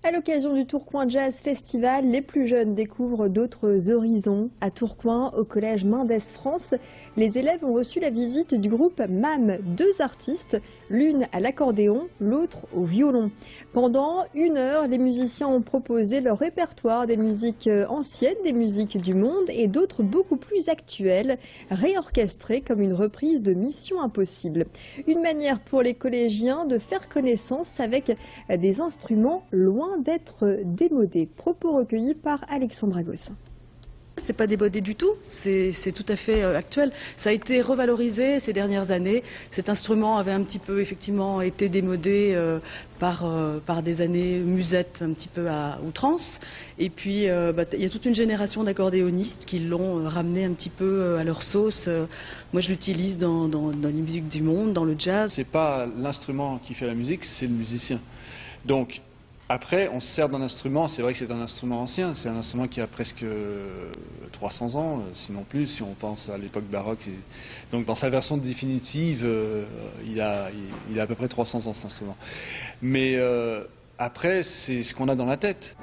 À l'occasion du Tourcoing Jazz Festival, les plus jeunes découvrent d'autres horizons. À Tourcoing, au collège Mendès France, les élèves ont reçu la visite du groupe MAM, deux artistes, l'une à l'accordéon, l'autre au violon. Pendant 1 heure, les musiciens ont proposé leur répertoire des musiques anciennes, des musiques du monde et d'autres beaucoup plus actuelles, réorchestrées comme une reprise de Mission Impossible. Une manière pour les collégiens de faire connaissance avec des instruments loin d'être démodés. Propos recueillis par Alexandra Gossin. C'est pas démodé du tout, c'est tout à fait actuel. Ça a été revalorisé ces dernières années. Cet instrument avait un petit peu effectivement été démodé par des années musettes un petit peu à outrance. Et puis il y a toute une génération d'accordéonistes qui l'ont ramené un petit peu à leur sauce. Moi je l'utilise dans les musiques du monde, dans le jazz. C'est pas l'instrument qui fait la musique, c'est le musicien. Donc après, on se sert d'un instrument, c'est vrai que c'est un instrument ancien, c'est un instrument qui a presque 300 ans, sinon plus, si on pense à l'époque baroque. Donc dans sa version définitive, il a à peu près 300 ans cet instrument. Mais après, c'est ce qu'on a dans la tête.